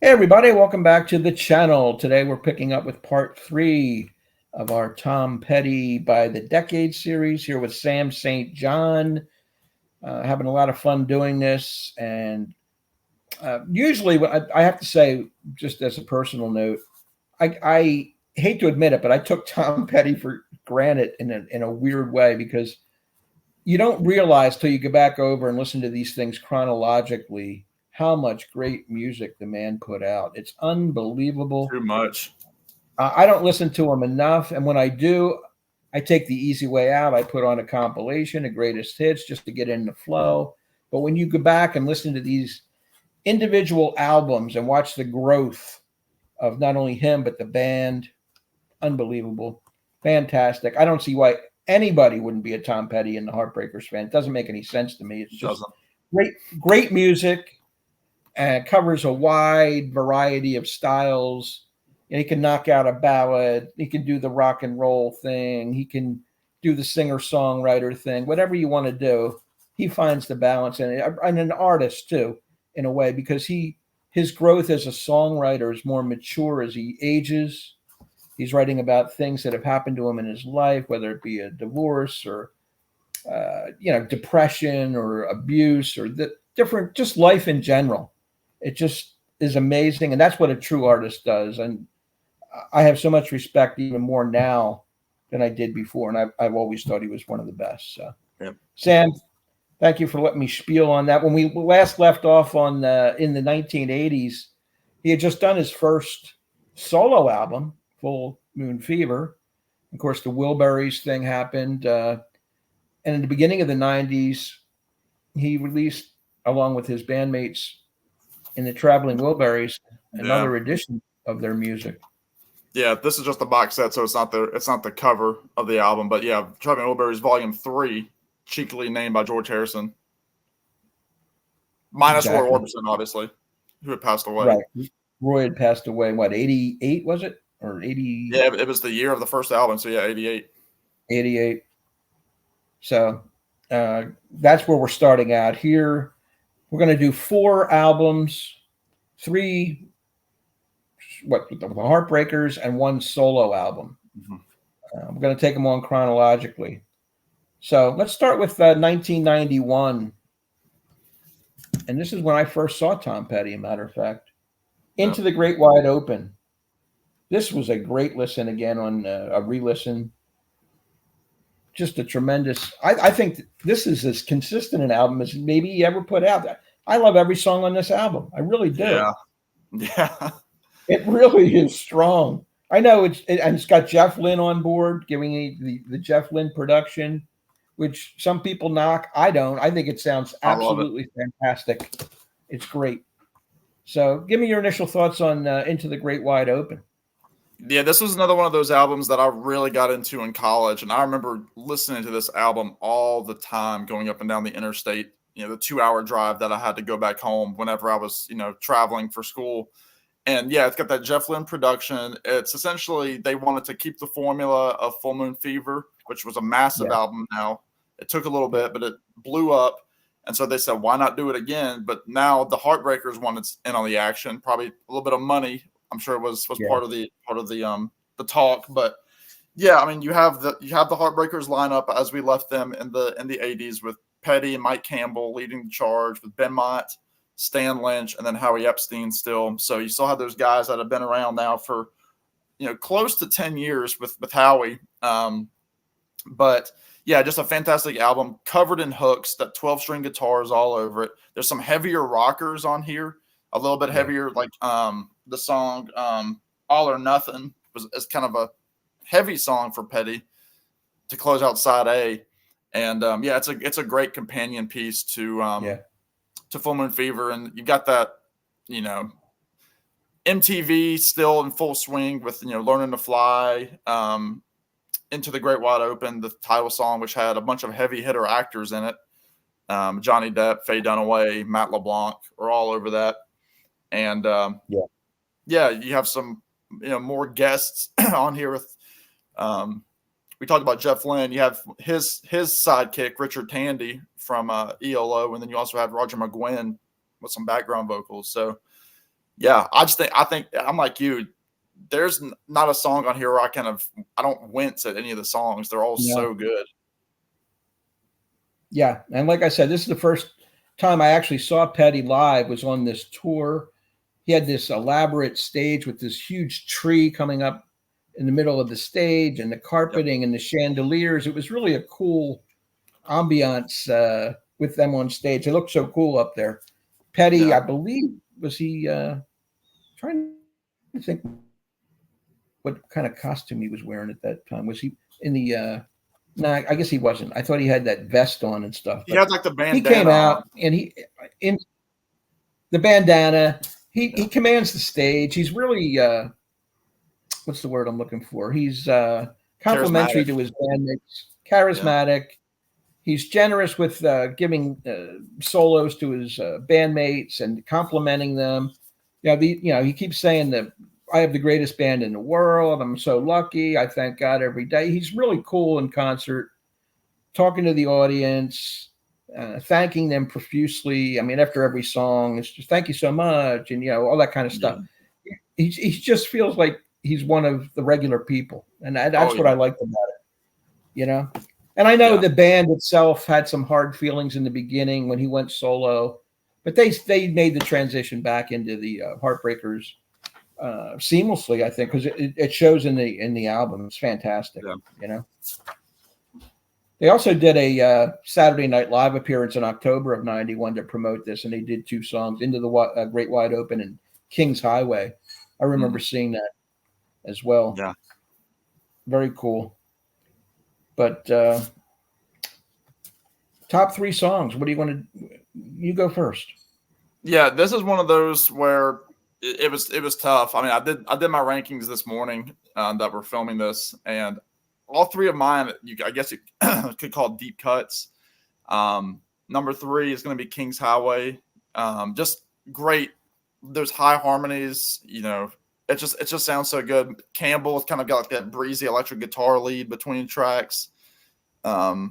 Hey everybody, welcome back to the channel. Today we're picking up with part 3 of our Tom Petty by the Decade series here with Sam St. John. Having a lot of fun doing this, and usually I have to say, just as a personal note, I hate to admit it, but I took Tom Petty for granted in a weird way, because you don't realize till you go back over and listen to these things chronologically how much great music the man put out. It's unbelievable. Too much. I don't listen to him enough, and when I do, I take the easy way out. I put on a compilation of greatest hits just to get in the flow. But when you go back and listen to these individual albums and watch the growth of not only him but the band, unbelievable, fantastic. I don't see why anybody wouldn't be a Tom Petty and the Heartbreakers fan. It doesn't make any sense to me. It's just Doesn't. great music, and covers a wide variety of styles. And he can knock out a ballad. He can do the rock and roll thing. He can do the singer-songwriter thing. Whatever you want to do, he finds the balance in it. And an artist too, in a way, because his growth as a songwriter is more mature as he ages. He's writing about things that have happened to him in his life, whether it be a divorce or depression or abuse or the different, just life in general. It just is amazing, and that's what a true artist does. And I have so much respect, even more now than I did before, and I've always thought he was one of the best. So, Yep. Sam, thank you for letting me spiel on that. When we last left off on in the 1980s, he had just done his first solo album, Full Moon Fever. Of course, the Wilburys thing happened, and in the beginning of the 90s, he released, along with his bandmates in the Traveling Wilburys, another edition of their music. Yeah, this is just the box set, so it's not the cover of the album. But yeah, Traveling Wilburys Volume 3, cheekily named by George Harrison. Minus Exactly. Roy Orbison, obviously, who had passed away. Right. Roy had passed away, what, 88 was it? Or 80? Yeah, it was the year of the first album, so yeah, 88. 88. So that's where we're starting out here. We're going to do 4 albums, 3 the Heartbreakers and 1 solo album. Mm-hmm. We're going to take them on chronologically. So let's start with 1991. And this is when I first saw Tom Petty, a matter of fact. Into the Great Wide Open. This was a great listen again on a re-listen. Just a tremendous. I think this is as consistent an album as maybe he ever put out. I love every song on this album. I really do. Yeah. It really is strong. I know it's got Jeff Lynne on board, giving the Jeff Lynne production, which some people knock. I don't. I think it sounds absolutely fantastic. It's great. So give me your initial thoughts on Into the Great Wide Open. Yeah, this was another one of those albums that I really got into in college. And I remember listening to this album all the time, going up and down the interstate, the 2-hour drive that I had to go back home whenever I was, traveling for school. And yeah, it's got that Jeff Lynne production. It's essentially, they wanted to keep the formula of Full Moon Fever, which was a massive album now. It took a little bit, but it blew up. And so they said, why not do it again? But now the Heartbreakers wanted in on the action, probably a little bit of money. I'm sure it was part of the talk. But yeah, I mean, you have the Heartbreakers lineup as we left them in the 80s, with Petty and Mike Campbell leading the charge, with Ben Mott, Stan Lynch, and then Howie Epstein still. So you still have those guys that have been around now for, close to 10 years with Howie. But yeah, just a fantastic album, covered in hooks, that 12-string guitars all over it. There's some heavier rockers on here, a little bit heavier, like the song All or Nothing is kind of a heavy song for Petty to close out side A. And it's a great companion piece to Full Moon Fever. And you got that, MTV still in full swing with, Learning to Fly, Into the Great Wide Open, the title song, which had a bunch of heavy hitter actors in it. Johnny Depp, Faye Dunaway, Matt LeBlanc are all over that. And you have some, more guests on here with, we talked about Jeff Lynne. You have his sidekick, Richard Tandy from ELO. And then you also have Roger McGuinn with some background vocals. So Yeah, I think I'm like you. There's not a song on here where I don't wince at any of the songs. They're all Yeah. so good. Yeah. And like I said, this is the first time I actually saw Petty live, was on this tour. He had this elaborate stage with this huge tree coming up in the middle of the stage, and the Yep. carpeting and the chandeliers. It was really a cool ambiance with them on stage. It looked so cool up there. Petty, Yeah. I believe, was he trying to think what kind of costume he was wearing at that time. Was he in the no, I guess he wasn't. I thought he had that vest on and stuff, He but had like the he came bandana out on. and he in the bandana, he Yeah. commands the stage. He's really what's the word I'm looking for? He's complimentary Charismatic. to his bandmates, Yeah. charismatic. He's generous with giving solos to his bandmates and complimenting them. He keeps saying that I have the greatest band in the world. I'm so lucky. I thank God every day. He's really cool in concert, talking to the audience, thanking them profusely. I mean, after every song, it's just thank you so much, and all that kind of stuff. Yeah. He just feels like he's one of the regular people, and Oh that's what yeah. I liked about it. And I know Yeah. the band itself had some hard feelings in the beginning when he went solo, but they made the transition back into the Heartbreakers seamlessly, I think, because it shows in the album. It's fantastic. Yeah. They also did a Saturday Night Live appearance in October of '91 to promote this, and they did two songs, "Into the Great Wide Open" and "King's Highway." I remember seeing that as well. Yeah. Very cool. But top three songs. What do you want to? You go first. Yeah, this is one of those where it was tough. I mean, I did my rankings this morning that we're filming this, and all three of mine, I guess you could call deep cuts. Number 3 is going to be King's Highway. Just great. There's high harmonies. It just sounds so good. Campbell has kind of got like that breezy electric guitar lead between tracks. I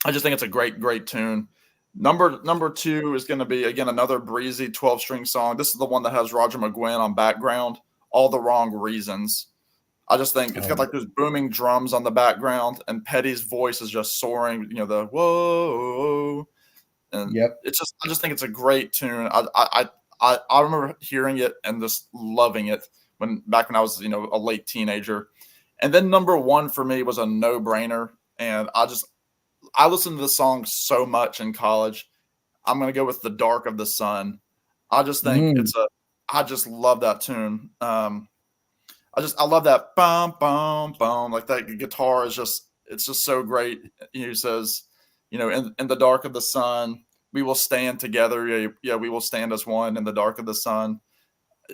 just think it's a great tune. Number 2 is going to be, again, another breezy 12-string song. This is the one that has Roger McGuinn on background. All the Wrong Reasons. I just think it's got like those booming drums on the background, and Petty's voice is just soaring. The whoa, and I just think it's a great tune. I remember hearing it and just loving it back when I was a late teenager. And then number 1 for me was a no-brainer, and I listened to this song so much in college. I'm going to go with The Dark of the Sun. I just think I just love that tune. I love that bum, bum, bum. Like that guitar it's just so great. He says, in the dark of the sun, we will stand together. Yeah, we will stand as one in the dark of the sun.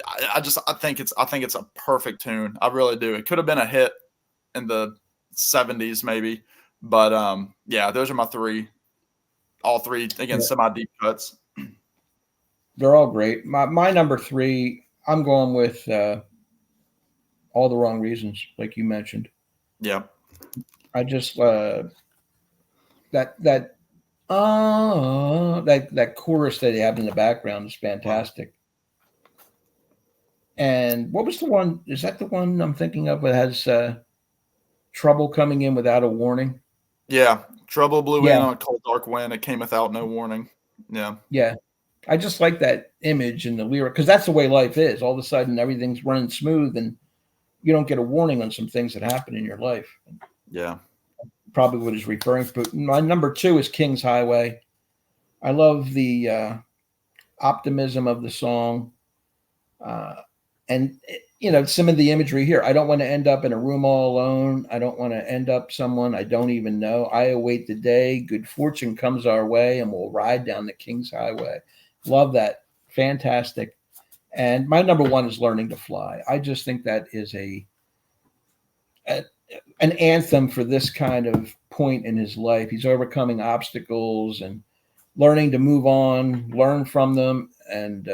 I think it's a perfect tune. I really do. It could have been a hit in the 70s maybe. But yeah, those are my 3. All 3 again, semi deep cuts. They're all great. My number 3, I'm going with All the Wrong Reasons, like you mentioned. Yeah. I just that chorus that they have in the background is fantastic. And what was the one? Is that the one I'm thinking of that has trouble coming in without a warning? Yeah. Trouble blew in on a cold, dark wind. It came without no warning. Yeah. Yeah. I just like that image and the lyric, because that's the way life is. All of a sudden, everything's running smooth, and you don't get a warning on some things that happen in your life. Yeah. Probably what he's referring to. My number 2 is King's Highway. I love the optimism of the song. And some of the imagery here. I don't want to end up in a room all alone. I don't want to end up someone I don't even know. I await the day good fortune comes our way, and we'll ride down the King's Highway. Love that. Fantastic. And my number 1 is Learning to Fly. I just think that is an anthem for this kind of point in his life. He's overcoming obstacles and learning to move on, learn from them, and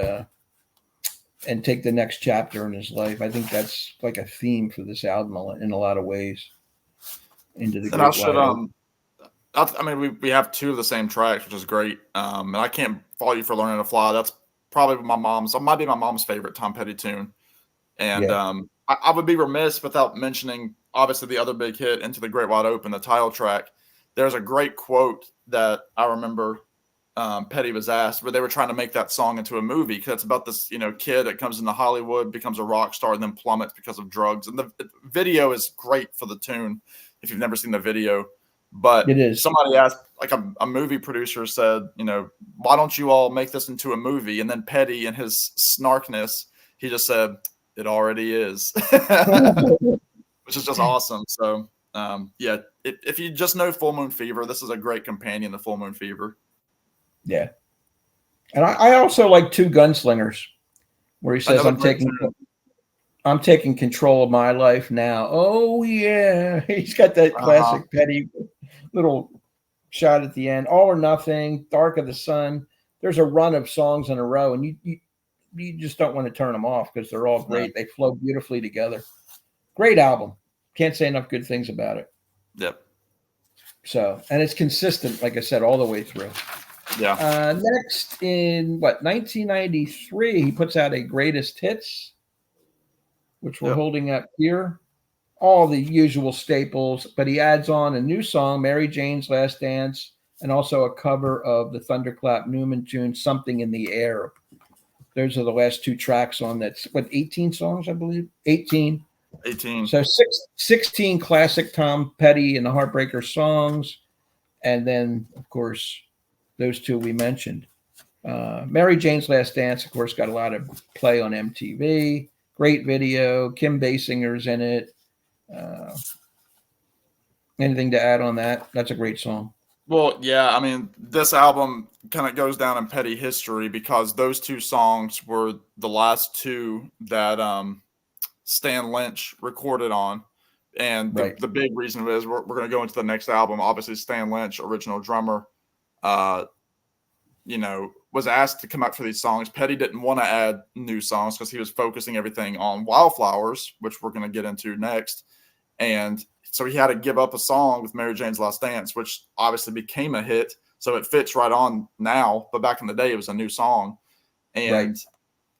take the next chapter in his life. I think that's like a theme for this album in a lot of ways. Into the great wide open. I mean, we have 2 of the same tracks, which is great. And I Can't Fault You for Learning to Fly. That's probably my mom's. It might be my mom's favorite Tom Petty tune. And Yeah. I would be remiss without mentioning, obviously, the other big hit, Into the Great Wide Open, the title track. There's a great quote that I remember Petty was asked where they were trying to make that song into a movie because it's about this, kid that comes into Hollywood, becomes a rock star, and then plummets because of drugs. And the video is great for the tune if you've never seen the video. But It is. somebody asked, like a movie producer said, why don't you all make this into a movie? And then Petty, in his snarkness, he just said, it already is, which is just awesome. So, if you just know Full Moon Fever, this is a great companion to Full Moon Fever. Yeah. And I also like Two Gunslingers, where he says, I'm taking control of my life now. Oh, yeah. He's got that classic Petty little shot at the end. All or Nothing, Dark of the Sun. There's a run of songs in a row, and you just don't want to turn them off because they're all great. They flow beautifully together. Great album. Can't say enough good things about it. Yep. So, and it's consistent, like I said, all the way through. Yeah. Next, in 1993, he puts out a Greatest Hits, which we're holding up here. All the usual staples, but he adds on a new song, Mary Jane's Last Dance, and also a cover of the Thunderclap Newman tune, Something in the Air. Those are the last two tracks on that. 18 songs, I believe? 18. 18. So 16 classic Tom Petty and the Heartbreakers songs. And then, of course, those two we mentioned. Mary Jane's Last Dance, of course, got a lot of play on MTV. Great video. Kim Basinger's in it. Anything to add on that? That's a great song. Well, yeah, I mean, this album kind of goes down in Petty history because those two songs were the last two that Stan Lynch recorded on. And the big reason is we're going to go into the next album. Obviously, Stan Lynch, original drummer, was asked to come out for these songs. Petty didn't want to add new songs because he was focusing everything on Wildflowers, which we're going to get into next. And so he had to give up a song with Mary Jane's Last Dance, which obviously became a hit. So it fits right on now. But back in the day, it was a new song. And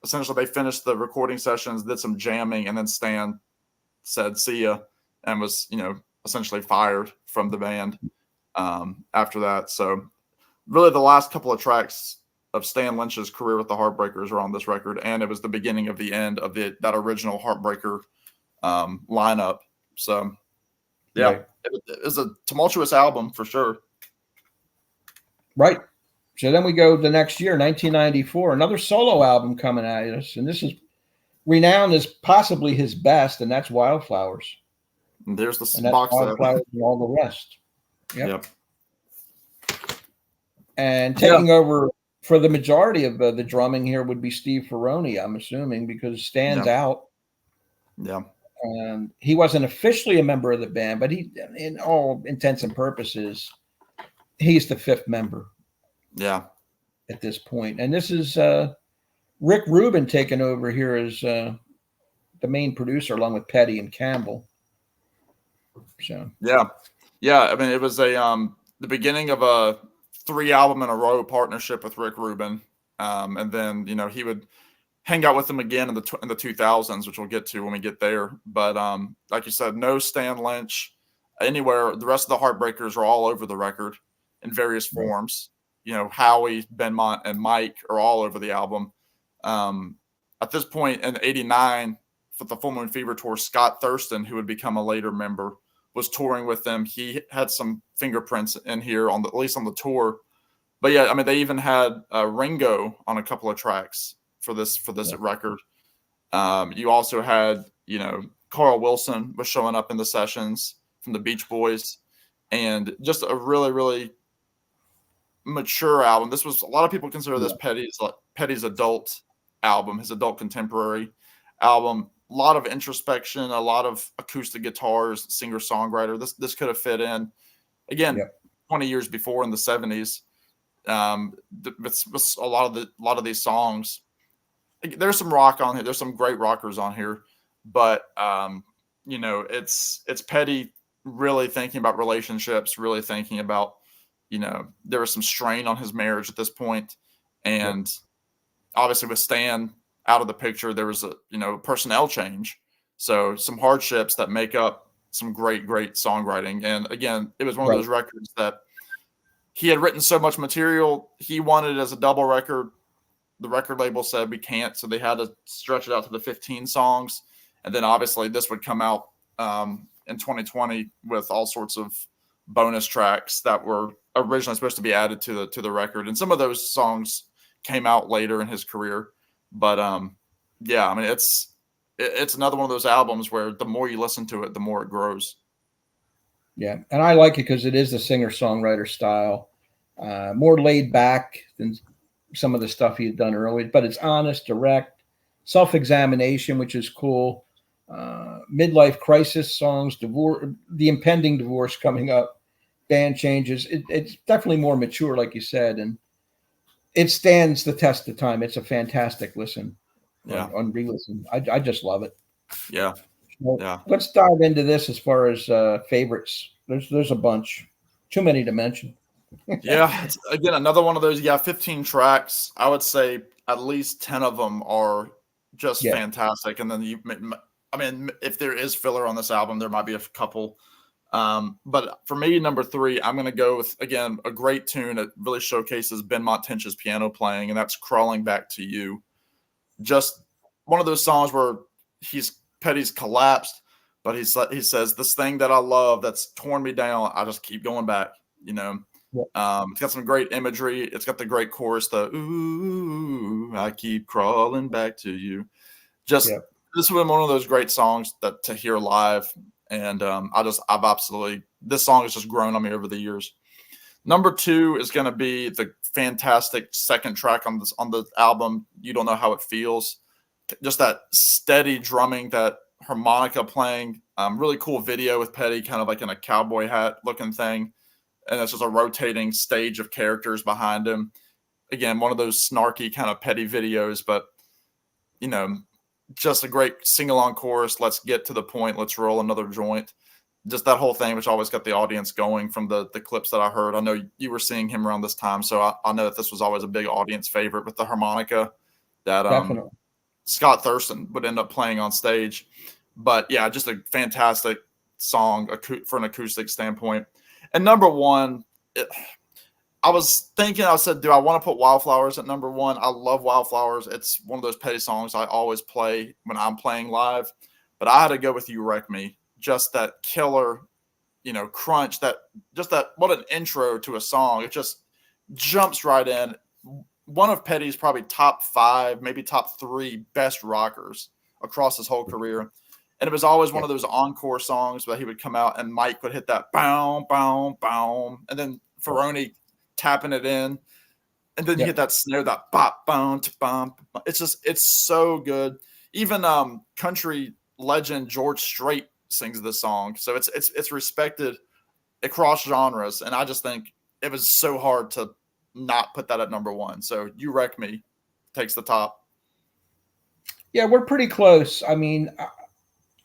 essentially they finished the recording sessions, did some jamming, and then Stan said, see ya, and was, essentially fired from the band after that. So really the last couple of tracks of Stan Lynch's career with the Heartbreakers are on this record. And it was the beginning of the end of that original Heartbreaker lineup. So, yeah, it was a tumultuous album for sure. Right. So then we go the next year, 1994, another solo album coming at us. And this is renowned as possibly his best, and that's Wildflowers. And there's the box Wildflowers and all the rest. Yep. And taking over for the majority of the drumming here would be Steve Ferroni, I'm assuming, because Stan's out. Yeah. He wasn't officially a member of the band, but he, in all intents and purposes, he's the fifth member. Yeah. At this point. And this is Rick Rubin taking over here as the main producer along with Petty and Campbell. So yeah. I mean, it was the beginning of a 3-album in a row partnership with Rick Rubin, and then he would hang out with him again in the 2000s, which we'll get to when we get there. But like you said, no Stan Lynch anywhere. The rest of the Heartbreakers are all over the record in various forms. Howie, Benmont, and Mike are all over the album. At this point in '89, for the Full Moon Fever tour, Scott Thurston, who would become a later member, was touring with them. He had some fingerprints in here at least on the tour. But yeah, I mean, they even had Ringo on a couple of tracks for this record. You also had, Carl Wilson was showing up in the sessions from the Beach Boys, and just a really, really mature album. This was, a lot of people consider this Petty's adult album, his adult contemporary album. A lot of introspection, a lot of acoustic guitars, singer-songwriter. This could have fit in, again, 20 years before in the 70s. With a lot of these songs. There's some rock on here. There's some great rockers on here, but it's Petty really thinking about relationships, really thinking about, there was some strain on his marriage at this point, and obviously with Stan out of the picture, there was a personnel change, so some hardships that make up some great songwriting. And again, it was one of Right. those records that he had written so much material, he wanted it as a double record. The record label said we can't, so they had to stretch it out to the 15 songs. And then obviously this would come out in 2020 with all sorts of bonus tracks that were originally supposed to be added to the record. And some of those songs came out later in his career. But yeah, I mean, it's another one of those albums where the more you listen to it, the more it grows. Yeah, and I like it because it is the singer-songwriter style, more laid back than some of the stuff he had done earlier, but it's honest, direct, self-examination, which is cool. Midlife crisis songs, divorce, the impending divorce coming up, band changes. It's definitely more mature, like you said, and it stands the test of time. It's a fantastic listen. Yeah. On re-listen. I just love it. Yeah. Well, Yeah. let's dive into this as far as favorites. There's a bunch. Too many to mention. Yeah. It's, again, another one of those. Yeah, 15 tracks. I would say at least 10 of them are just fantastic. And then I mean, if there is filler on this album, there might be a couple. But for me, number 3, I'm going to go with, again, a great tune that really showcases Ben Montench's piano playing, and that's Crawling Back to You. Just one of those songs where Petty's collapsed, but he says, this thing that I love that's torn me down, I just keep going back, you know. It's got some great imagery. It's got the great chorus, the ooh, I keep crawling back to you. Just this was one of those great songs that to hear live. And I've absolutely, this song has just grown on me over the years. Number 2 is going to be the fantastic second track on the album, You Don't Know How It Feels. Just that steady drumming, that harmonica playing. Really cool video with Petty, kind of like in a cowboy hat looking thing. And it's just a rotating stage of characters behind him. Again, one of those snarky kind of Petty videos, but, you know, just a great sing-along chorus. Let's get to the point. Let's roll another joint. Just that whole thing, which always got the audience going from the clips that I heard. I know you were seeing him around this time, so I know that this was always a big audience favorite with the harmonica that Definitely. Scott Thurston would end up playing on stage. But yeah, just a fantastic song for an acoustic standpoint. And number 1, I said, do I want to put Wildflowers at number 1? I love Wildflowers. It's one of those Petty songs I always play when I'm playing live. But I had to go with You Wreck Me. Just that killer, crunch, what an intro to a song. It just jumps right in. One of Petty's probably top 5, maybe top 3 best rockers across his whole career. And it was always one of those encore songs where he would come out and Mike would hit that boom, boom, boom. And then Ferrone tapping it in. And then you hit that snare, that bop, boom, bump. It's so good. Even country legend George Strait sings this song. So it's respected across genres. And I just think it was so hard to not put that at number 1. So You Wreck Me takes the top. Yeah, we're pretty close. I mean,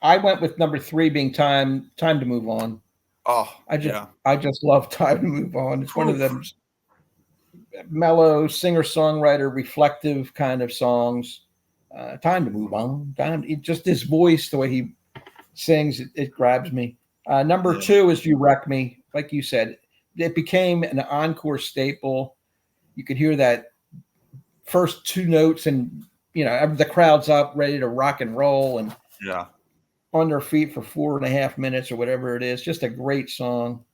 I went with number 3 being Time to Move On. Oh, I just love Time to Move On. It's one of them mellow singer-songwriter, reflective kind of songs. Time to Move On. Just his voice, the way he sings, it grabs me. Number 2 is You Wreck Me. Like you said, it became an encore staple. You could hear that first 2 notes and, the crowd's up, ready to rock and roll and on their feet for 4.5 minutes or whatever it is. Just a great song.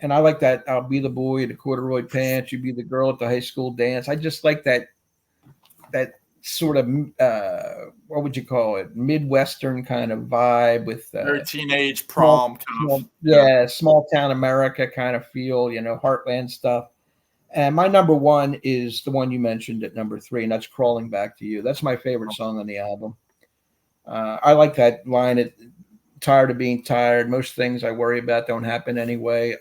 And I like that. I'll be the boy in the corduroy pants. You be the girl at the high school dance. I just like that sort of, what would you call it? Midwestern kind of vibe with very teenage prom small town America kind of feel, heartland stuff. And my number 1 is the one you mentioned at number 3, and that's Crawling Back to You. That's my favorite song on the album. I like that line, tired of being tired. Most things I worry about don't happen anyway.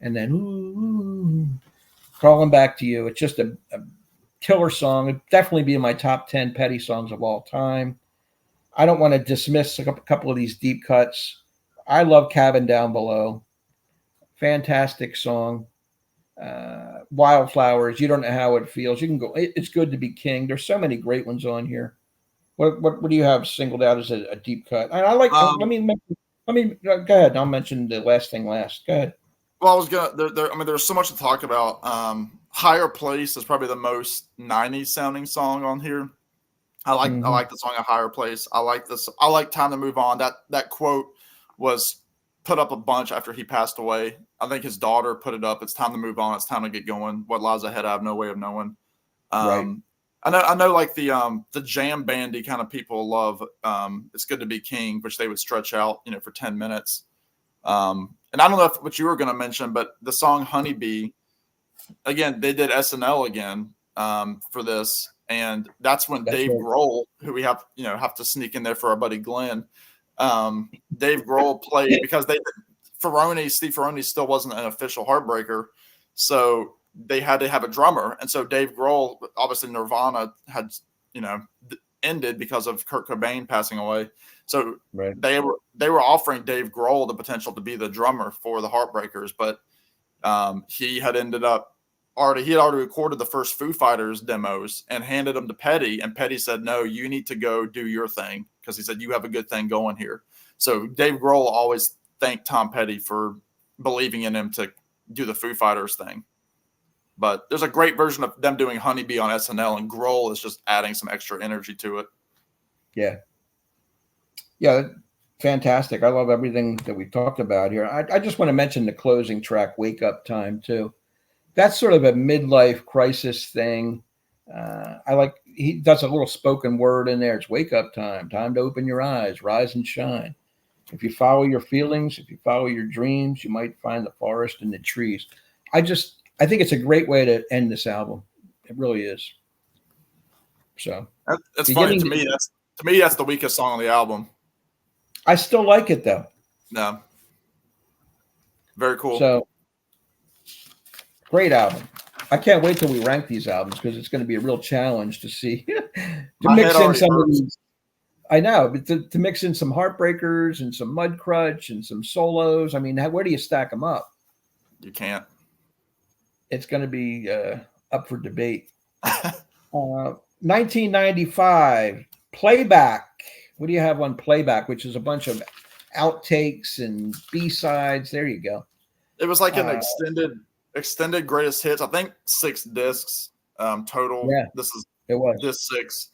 And then, ooh, Crawling Back to You. It's just a killer song. It'd definitely be in my top 10 Petty songs of all time. I don't want to dismiss a couple of these deep cuts. I love Cabin Down Below. Fantastic song. Wildflowers. You don't know how it feels. You can go. It's good to be king. There's so many great ones on here. What do you have singled out as a deep cut? And I like. Let me go ahead. I'll mention the last thing last. Go ahead. Well, I was gonna. I mean, there's so much to talk about. Higher Place is probably the most '90s sounding song on here. I like the song A Higher Place. I like this. I like Time to Move On. That quote was put up a bunch after he passed away. I think his daughter put it up. It's time to move on. It's time to get going. What lies ahead, I have no way of knowing. Right. I know like the jam bandy kind of people love It's Good to Be King, which they would stretch out, for 10 minutes. And I don't know what you were going to mention, but the song Honeybee, again, they did SNL again for this. And that's when Dave Grohl, who we have to sneak in there for our buddy Glenn, Dave Grohl played because Steve Ferrone still wasn't an official Heartbreaker. So they had to have a drummer. And so Dave Grohl, obviously Nirvana had, ended because of Kurt Cobain passing away. So they were offering Dave Grohl the potential to be the drummer for the Heartbreakers, but he had already recorded the first Foo Fighters demos and handed them to Petty, and Petty said, "No, you need to go do your thing," because he said, "You have a good thing going here." So Dave Grohl always thanked Tom Petty for believing in him to do the Foo Fighters thing. But there's a great version of them doing Honeybee on SNL, and Grohl is just adding some extra energy to it. Yeah, fantastic. I love everything that we talked about here. I just want to mention the closing track, Wake Up Time, too. That's sort of a midlife crisis thing. He does a little spoken word in there. It's wake up time to open your eyes, rise and shine. If you follow your feelings, if you follow your dreams, you might find the forest and the trees. I think it's a great way to end this album. It really is. So that's funny to me. That's the weakest song on the album. I still like it though. No. Very cool. So great album. I can't wait till we rank these albums because it's going to be a real challenge to see to mix in some of these. I know, but to mix in some Heartbreakers and some Mudcrutch and some solos. I mean, where do you stack them up? You can't. It's going to be up for debate. 1995 Playback. What do you have on Playback? Which is a bunch of outtakes and B-sides. There you go. It was like an extended greatest hits. I think 6 discs total. Yeah, it was disc 6.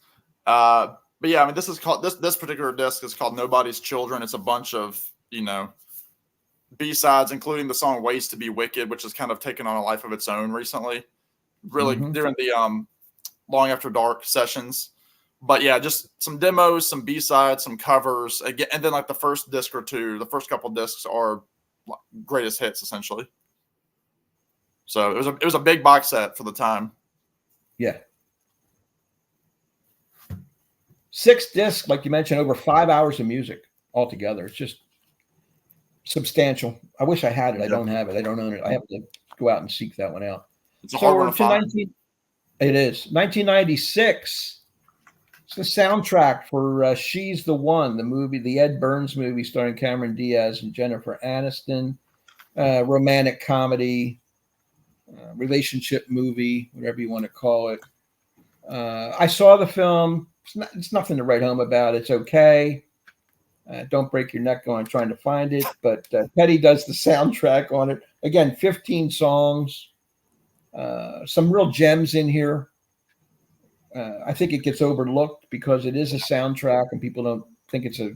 But yeah, I mean, this particular disc is called Nobody's Children. It's a bunch of B-sides, including the song Ways to Be Wicked, which has kind of taken on a life of its own recently. Really during the Long After Dark sessions. But yeah, just some demos, some B-sides, some covers, again, and then like the first disc or two, the first couple discs are greatest hits essentially. So it was a big box set for the time. Yeah. 6 discs, like you mentioned, over 5 hours of music altogether. It's just substantial. I wish I had it. I don't have it. I don't own it. I have to go out and seek that one out. It's a hard one to find. It is 1996. It's the soundtrack for She's the One, the movie, the Ed Burns movie starring Cameron Diaz and Jennifer Aniston, romantic comedy, relationship movie, whatever you want to call it. I saw the film. It's nothing to write home about. It's okay. Don't break your neck going trying to find it. But Petty does the soundtrack on it. Again, 15 songs. Some real gems in here. I think it gets overlooked because it is a soundtrack and people don't think it's a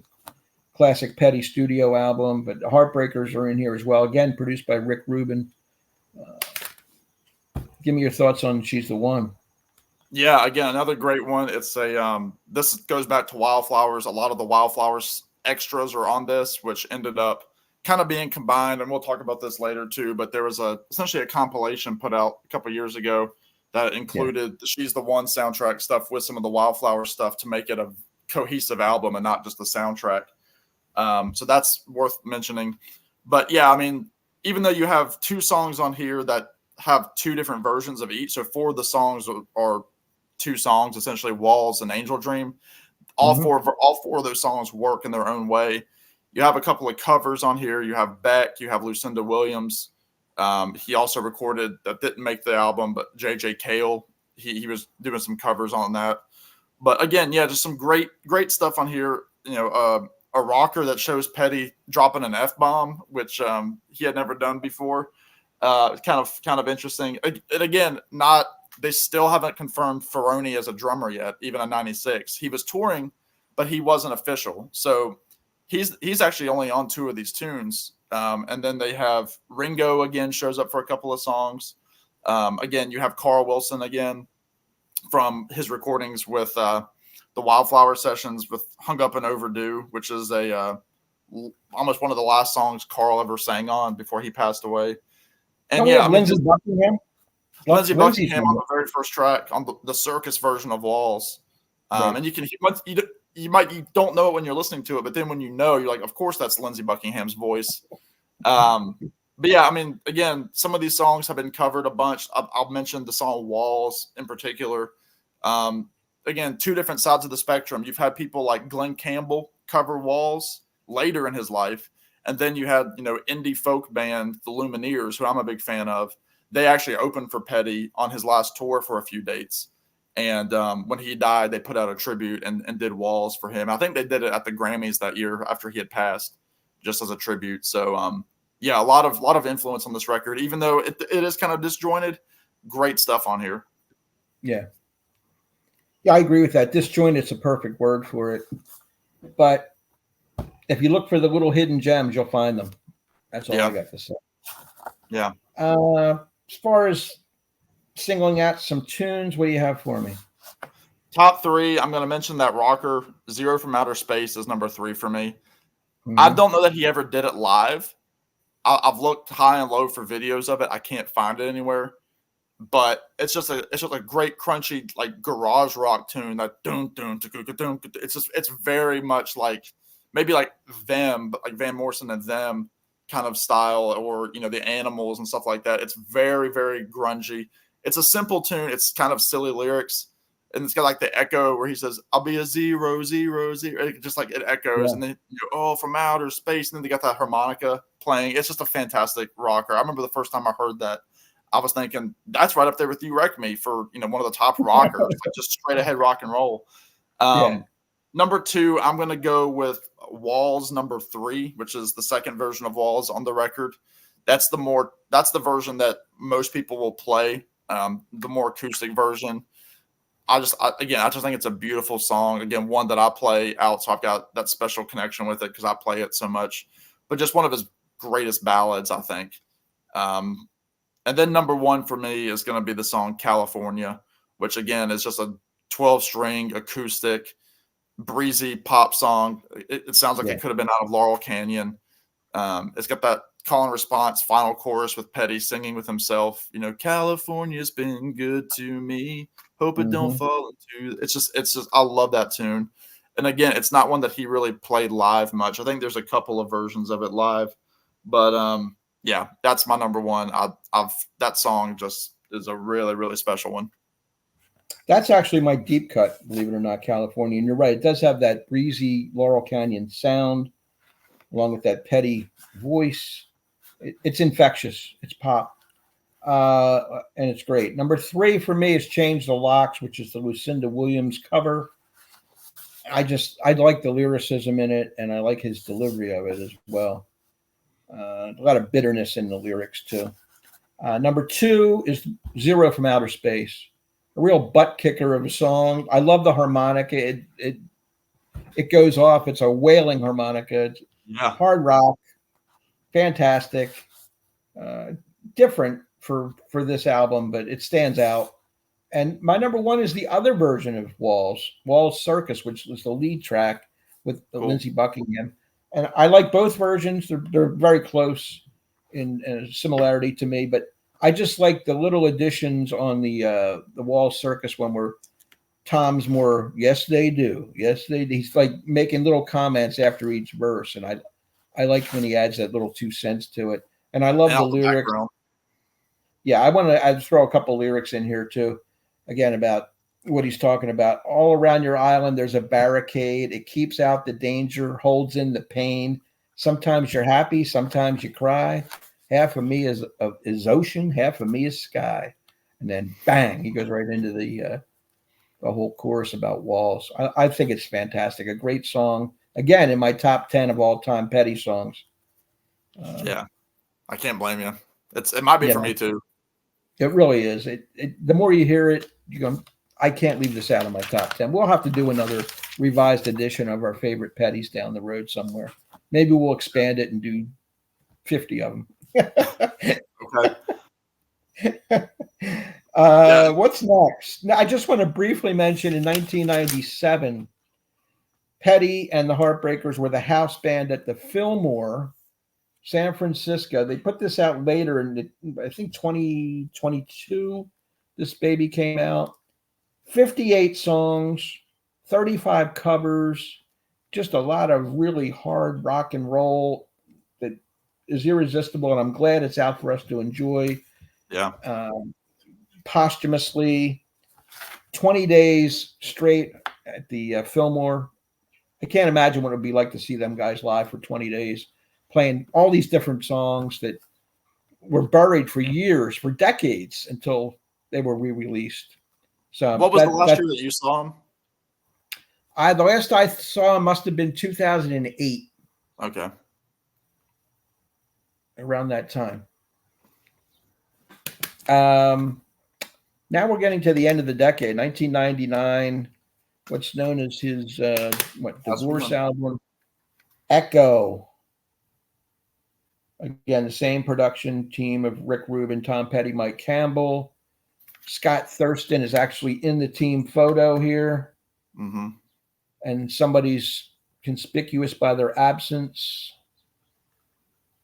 classic Petty studio album. But the Heartbreakers are in here as well. Again, produced by Rick Rubin. Give me your thoughts on She's the One. Yeah, again, another great one. It's this goes back to Wildflowers. A lot of the Wildflowers extras are on this, which ended up kind of being combined, and we'll talk about this later too, but there was essentially a compilation put out a couple of years ago that included the She's the One soundtrack stuff with some of the Wildflower stuff to make it a cohesive album and not just the soundtrack. So that's worth mentioning. But yeah, I mean, even though you have 2 songs on here that have 2 different versions of each, so 4 of the songs are 2 songs, essentially Walls and Angel Dream. All four of those songs work in their own way. You have a couple of covers on here. You have Beck, you have Lucinda Williams, He also recorded that didn't make the album, but J.J. Cale, he was doing some covers on that. But again, yeah, just some great stuff on here. A rocker that shows Petty dropping an F-bomb, which he had never done before. Kind of interesting. And again, they still haven't confirmed Ferroni as a drummer yet, even in '96. He was touring, but he wasn't official. So he's actually only on 2 of these tunes. And then they have Ringo again shows up for a couple of songs. Again, you have Carl Wilson again from his recordings with the Wildflower sessions with Hung Up and Overdue, which is almost one of the last songs Carl ever sang on before he passed away. And Lindsey Buckingham. Lindsey Buckingham on the very first track on the Circus version of Walls. Right. And you don't know it when you're listening to it, but then when you're like, of course that's Lindsey Buckingham's voice. But yeah, I mean, again, some of these songs have been covered a bunch. I'll mention the song Walls in particular. Again, 2 different sides of the spectrum. You've had people like Glenn Campbell cover Walls later in his life. And then you had, indie folk band, the Lumineers, who I'm a big fan of. They actually opened for Petty on his last tour for a few dates. And when he died, they put out a tribute and did Walls for him. I think they did it at the Grammys that year after he had passed, just as a tribute. So, yeah, a lot of influence on this record, even though it is kind of disjointed. Great stuff on here. Yeah. Yeah, I agree with that. Disjointed's a perfect word for it. But if you look for the little hidden gems, you'll find them. That's all I got to say. Yeah. As far as singling out some tunes, what do you have for me? Top 3, I'm going to mention that rocker, Zero from Outer Space is number 3 for me. Mm-hmm. I don't know that he ever did it live. I've looked high and low for videos of it. I can't find it anywhere. But it's just a great crunchy like garage rock tune. That dun dun dun dun dun. It's very much like maybe like Them, but like Van Morrison and Them kind of style, or the Animals and stuff like that. It's very, very grungy. It's a simple tune. It's kind of silly lyrics, and it's got like the echo where he says, "I'll be a 0, 0, 0." It just like it echoes, and then from outer space, and then they got that harmonica playing. It's just a fantastic rocker. I remember the first time I heard that, I was thinking that's right up there with You Wreck Me for one of the top rockers, like just straight ahead rock and roll. Number 2, I'm gonna go with Walls number 3, which is the second version of Walls on the record. That's the version that most people will play. The more acoustic version. I just think it's a beautiful song. Again, one that I play out, so I've got that special connection with it because I play it so much. But just one of his greatest ballads, I think. And then number 1 for me is going to be the song California, which again is just a 12-string acoustic, breezy pop song. It sounds like it could have been out of Laurel Canyon. It's got that call and response final chorus with Petty singing with himself. California's been good to me. Hope it don't fall into. It's just. I love that tune. And again, it's not one that he really played live much. I think there's a couple of versions of it live, but yeah, that's my number 1. That song just is a really, really special one. That's actually my deep cut, believe it or not, California. And you're right. It does have that breezy Laurel Canyon sound along with that Petty voice. It's infectious. It's pop. And it's great. Number 3 for me is Change the Locks, which is the Lucinda Williams cover. I like the lyricism in it, and I like his delivery of it as well. A lot of bitterness in the lyrics too. Number 2 is Zero from Outer Space, a real butt kicker of a song. I love the harmonica. It goes off. It's a wailing harmonica. It's hard rock, fantastic, different for this album, but it stands out. And my number 1 is the other version of Walls Circus, which was the lead track with Lindsey Buckingham. And I like both versions. They're very close in similarity to me, but I just like the little additions on the Walls Circus one where Tom's more, yes, they do. Yes, they do. He's like making little comments after each verse. And I like when he adds that little 2 cents to it. And I love the lyrics. Background. Yeah, I'd throw a couple lyrics in here too. Again, about what he's talking about. All around your island, there's a barricade. It keeps out the danger, holds in the pain. Sometimes you're happy, sometimes you cry. half of me is ocean, half of me is sky. And then bang, he goes right into the whole chorus about walls. I think it's fantastic. A great song. Again, in my top 10 of all time Petty songs. Yeah, I can't blame you. It might be for me too. It really is. The more you hear it, you go, I can't leave this out of my top 10. We'll have to do another revised edition of our favorite Petties down the road somewhere. Maybe we'll expand it and do 50 of them. Okay. What's next? Now, I just want to briefly mention in 1997, Petty and the Heartbreakers were the house band at the Fillmore, San Francisco. They put this out later in, I think, 2022. This baby came out. 58 songs, 35 covers, just a lot of really hard rock and roll that is irresistible. And I'm glad it's out for us to enjoy. Yeah. Posthumously, 20 days straight at the Fillmore. I can't imagine what it would be like to see them guys live for 20 days, playing all these different songs that were buried for years, for decades, until they were re-released. So what was the last year that you saw them? The last I saw him must have been 2008. Okay. Around that time. Now we're getting to the end of the decade, 1999, what's known as his divorce album, Echo. Again, the same production team of Rick Rubin, Tom Petty, Mike Campbell. Scott Thurston is actually in the team photo here. Mm-hmm. And somebody's conspicuous by their absence.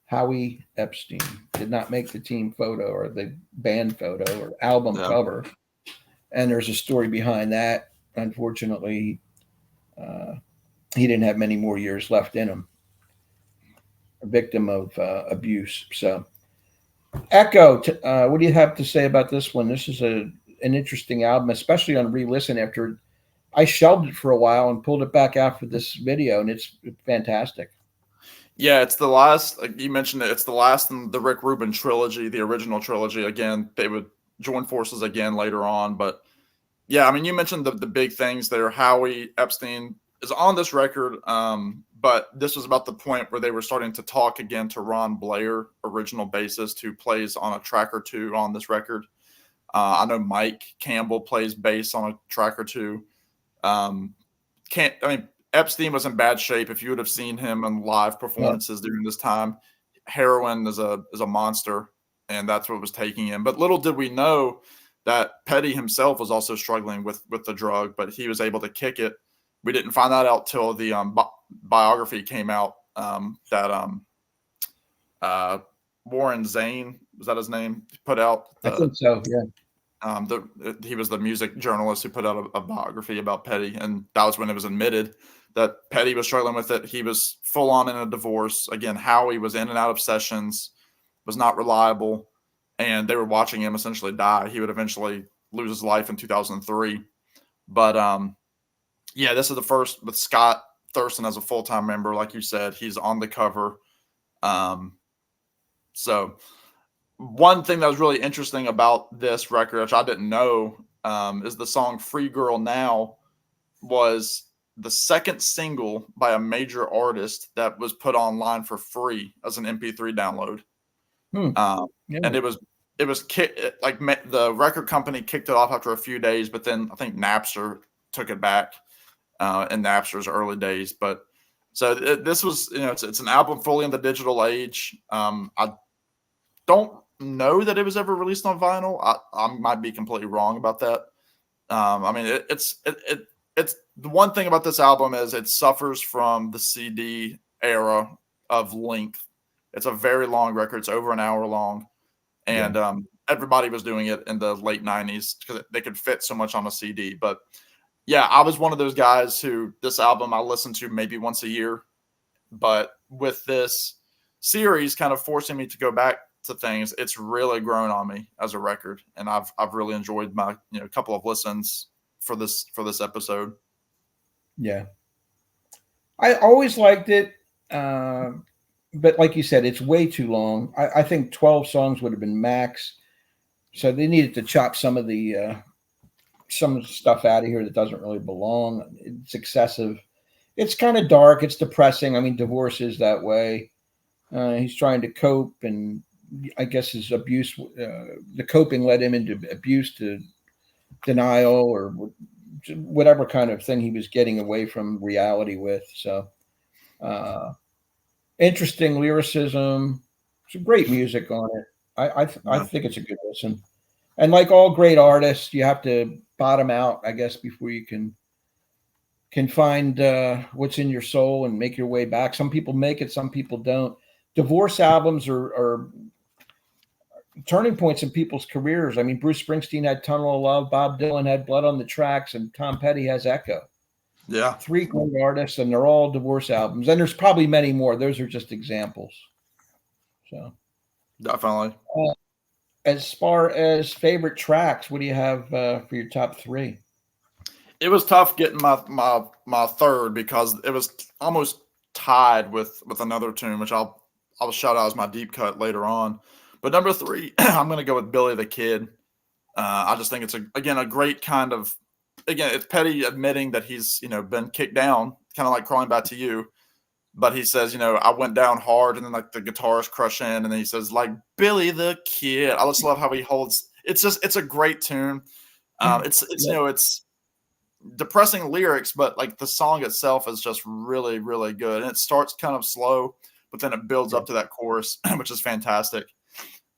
Howie Epstein did not make the team photo or the band photo or album cover. And there's a story behind that. Unfortunately, he didn't have many more years left in him. A victim of abuse. So, Echo, what do you have to say about this one? This is an interesting album, especially on re-listen after I shelved it for a while and pulled it back out for this video, and it's fantastic. Yeah, it's the last, like you mentioned it, it's the last in the Rick Rubin trilogy, the original trilogy. Again, they would join forces again later on. But yeah, I mean, you mentioned the big things there. Howie Epstein is on this record, but this was about the point where they were starting to talk again to Ron Blair, original bassist, who plays on a track or two on this record. I know Mike Campbell plays bass on a track or two. Epstein was in bad shape. If you would have seen him in live performances during this time, heroin is a monster, and that's what was taking him. But little did we know that Petty himself was also struggling with the drug, but he was able to kick it. We didn't find that out till the biography came out. Warren Zane, was that his name? Put out. I think so. Yeah. He was the music journalist who put out a biography about Petty, and that was when it was admitted that Petty was struggling with it. He was full on in a divorce. Again, Howie was in and out of sessions, was not reliable, and they were watching him essentially die. He would eventually lose his life in 2003. But yeah, this is the first with Scott Thurston as a full-time member. Like you said, he's on the cover. So one thing that was really interesting about this record, which I didn't know, is the song Free Girl Now was the second single by a major artist that was put online for free as an MP3 download. And it was like the record company kicked it off after a few days, but then I think Napster took it back in Napster's early days. But so this was, it's an album fully in the digital age. I don't know that it was ever released on vinyl. I might be completely wrong about that. I mean, it's the one thing about this album is it suffers from the CD era of length. It's a very long record. It's over an hour long. And everybody was doing it in the late 90s because they could fit so much on a CD. But yeah, I was one of those guys who this album I listened to maybe once a year. But with this series kind of forcing me to go back to things, it's really grown on me as a record. And I've really enjoyed my couple of listens for this episode. Yeah. I always liked it. but like you said, it's way too long. I think 12 songs would have been max. So they needed to chop some of the some stuff out of here that doesn't really belong. It's excessive. It's kind of dark. It's depressing. I mean, divorce is that way. He's trying to cope, and I guess his abuse, the coping led him into abuse to denial or whatever kind of thing he was getting away from reality with. So, interesting lyricism. Some great music on it. I think it's a good listen. And like all great artists, you have to bottom out, I guess, before you can find what's in your soul and make your way back. Some people make it, some people don't. Divorce albums are turning points in people's careers. I mean, Bruce Springsteen had Tunnel of Love, Bob Dylan had Blood on the Tracks, and Tom Petty has Echo. Yeah. 3 great artists, and they're all divorce albums. And there's probably many more. Those are just examples. So Definitely. As far as favorite tracks, what do you have for your top 3? It was tough getting my third because it was almost tied with another tune, which I'll shout out as my deep cut later on. But number 3, I'm going to go with Billy the Kid. I just think it's a great kind of, it's Petty admitting that he's, been kicked down, kind of like Crawling Back to You. But he says, I went down hard, and then like the guitars crush in, and then he says, like, Billy the Kid. I just love how he holds. It's a great tune. It's depressing lyrics, but like the song itself is just really, really good. And it starts kind of slow, but then it builds up to that chorus, which is fantastic.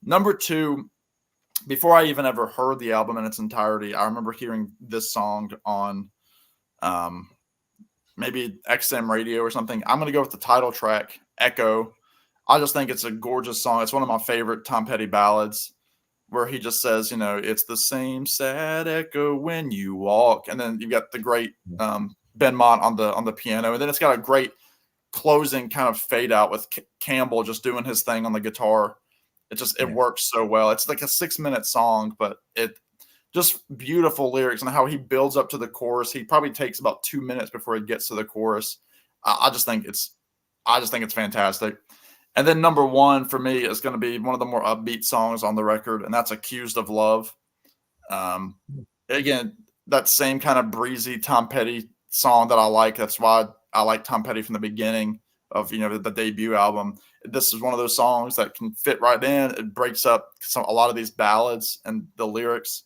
Number 2, before I even ever heard the album in its entirety, I remember hearing this song on maybe XM radio or something. I'm going to go with the title track, Echo. I just think it's a gorgeous song. It's one of my favorite Tom Petty ballads, where he just says, it's the same sad echo when you walk. And then you've got the great Ben Mott on the piano. And then it's got a great closing kind of fade out with Campbell just doing his thing on the guitar. It works so well. It's like a 6-minute song, but it just beautiful lyrics, and how he builds up to the chorus. He probably takes about 2 minutes before he gets to the chorus. I just think it's fantastic. And then number 1 for me is going to be one of the more upbeat songs on the record, and that's Accused of Love. Again, that same kind of breezy Tom Petty song that I like. That's why I like Tom Petty from the beginning of, the debut album. This is one of those songs that can fit right in. It breaks up a lot of these ballads and the lyrics.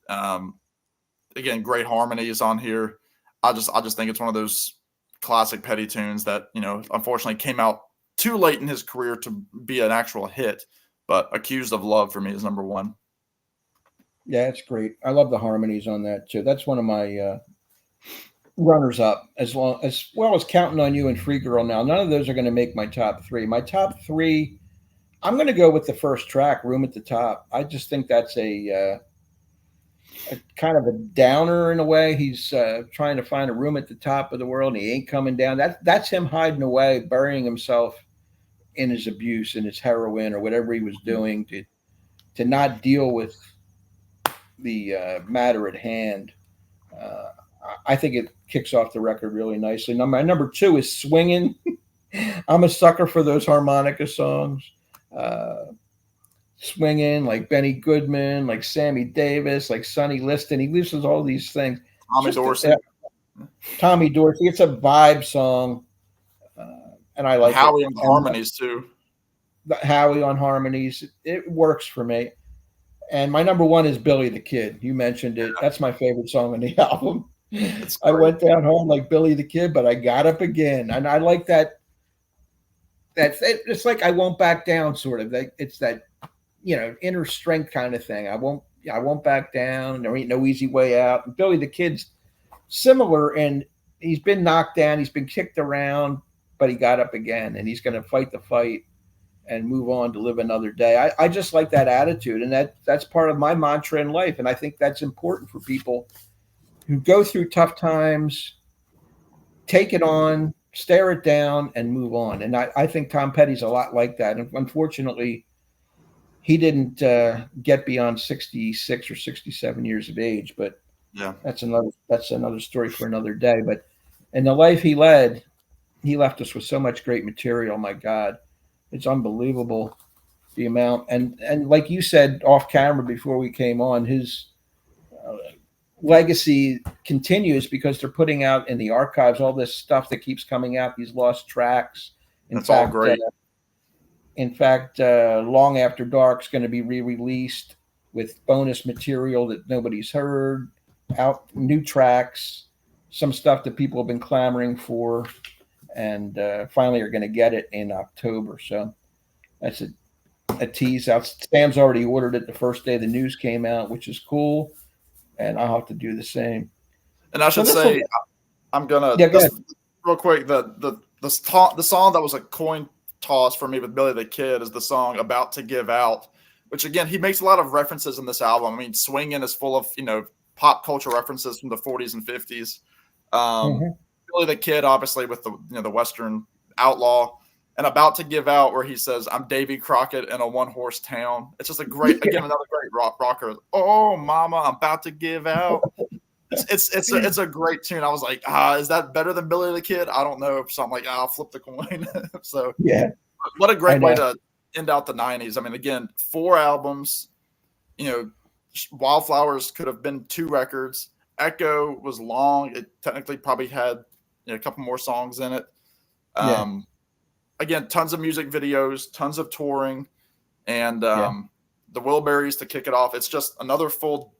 Again, great harmonies on here. I just think it's one of those classic Petty tunes that, unfortunately came out too late in his career to be an actual hit. But Accused of Love for me is number 1. Yeah, it's great. I love the harmonies on that too. That's one of my runners up, as well as Counting on You and Free Girl Now. None of those are going to make my top 3. My top 3, I'm going to go with the first track, Room at the Top. I just think that's a kind of a downer in a way. He's trying to find a room at the top of the world, and he ain't coming down. That's him hiding away, burying himself in his abuse and his heroin or whatever he was doing to not deal with the matter at hand. I think it kicks off the record really nicely. Now, my number 2 is Swinging. I'm a sucker for those harmonica songs. Swinging, like Benny Goodman, like Sammy Davis, like Sonny Liston. He listens all these things. Tommy Dorsey. It's a vibe song, and I like Howie on the harmonies too. Howie on harmonies. It works for me. And my number 1 is Billy the Kid. You mentioned it. That's my favorite song on the album. I went down home like Billy the Kid, but I got up again. And I like that. It's like I won't back down, sort of. It's that, inner strength kind of thing. I won't back down. There ain't no easy way out. And Billy the Kid's similar, and he's been knocked down. He's been kicked around, but he got up again, and he's going to fight the fight and move on to live another day. I just like that attitude, and that's part of my mantra in life. And I think that's important for people who go through tough times, take it on, stare it down, and move on. And I think Tom Petty's a lot like that. And unfortunately, he didn't get beyond 66 or 67 years of age, but that's another story for another day. But in the life he led, he left us with so much great material. My God. It's unbelievable the amount. And like you said off camera before we came on, his legacy continues because they're putting out in the archives all this stuff that keeps coming out, these lost tracks. That's all great. Long After Dark's going to be re-released with bonus material that nobody's heard, out new tracks, some stuff that people have been clamoring for, and finally are going to get it in October. So that's a tease out. Sam's already ordered it the first day the news came out, which is cool, and I'll have to do the same. And I should say, I'm gonna real quick. The song that was a coin toss for me with Billy the Kid is the song About to Give Out, which again, he makes a lot of references in this album. I mean, Swingin' is full of, pop culture references from the 40s and 50s. Billy the Kid, obviously, with the Western outlaw, and About to Give Out, where he says, "I'm Davy Crockett in a one-horse town." It's just a great, again, another great rocker. Oh, mama, I'm about to give out. It's a great tune. I was like, is that better than Billy the Kid? I don't know. So I'm like, I'll flip the coin. So yeah, what a great way to end out the 90s. I mean, again, 4 albums. Wildflowers could have been 2 records. Echo was long. It technically probably had a couple more songs in it. Again, tons of music videos, tons of touring, and the Wilburys to kick it off. It's just another full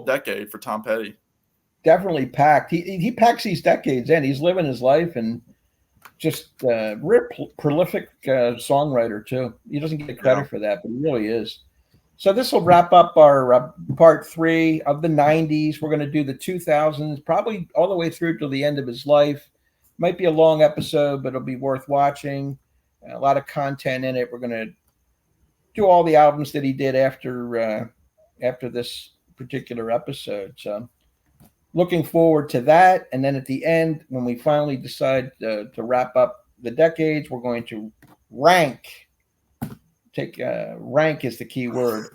decade for Tom Petty. Definitely packed. He packs these decades in. He's living his life and just real prolific songwriter too. He doesn't get credit for that, but he really is. So this will wrap up our part 3 of the 90s. We're going to do the 2000s, probably all the way through to the end of his life. Might be a long episode, but it'll be worth watching. A lot of content in it. We're going to do all the albums that he did after this particular episode. So looking forward to that. And then at the end, when we finally decide to wrap up the decades, we're going to rank. Rank is the key word.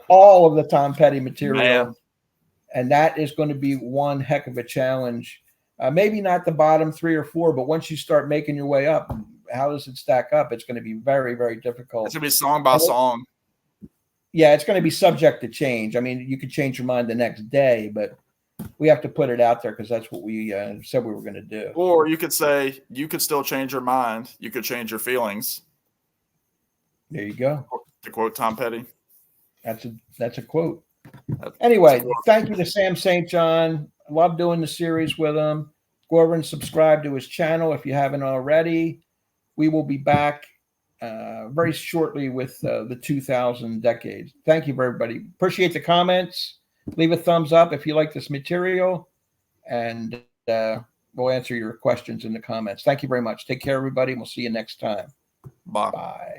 All of the Tom Petty material. Man. And that is going to be one heck of a challenge. Maybe not the bottom 3 or 4, but once you start making your way up, how does it stack up? It's going to be very, very difficult. It's going to be song by song. Yeah, it's going to be subject to change. I mean, you could change your mind the next day, but we have to put it out there because that's what we said we were going to do. Or you could say you could still change your mind. You could change your feelings. There you go. To quote Tom Petty. That's a quote. Anyway, thank you to Sam St. John. I love doing the series with him. Go over and subscribe to his channel if you haven't already. We will be back very shortly with the 2000 decades. Thank you, everybody. Appreciate the comments. Leave a thumbs up if you like this material, and we'll answer your questions in the comments. Thank you very much. Take care, everybody, and we'll see you next time. Bye. Bye.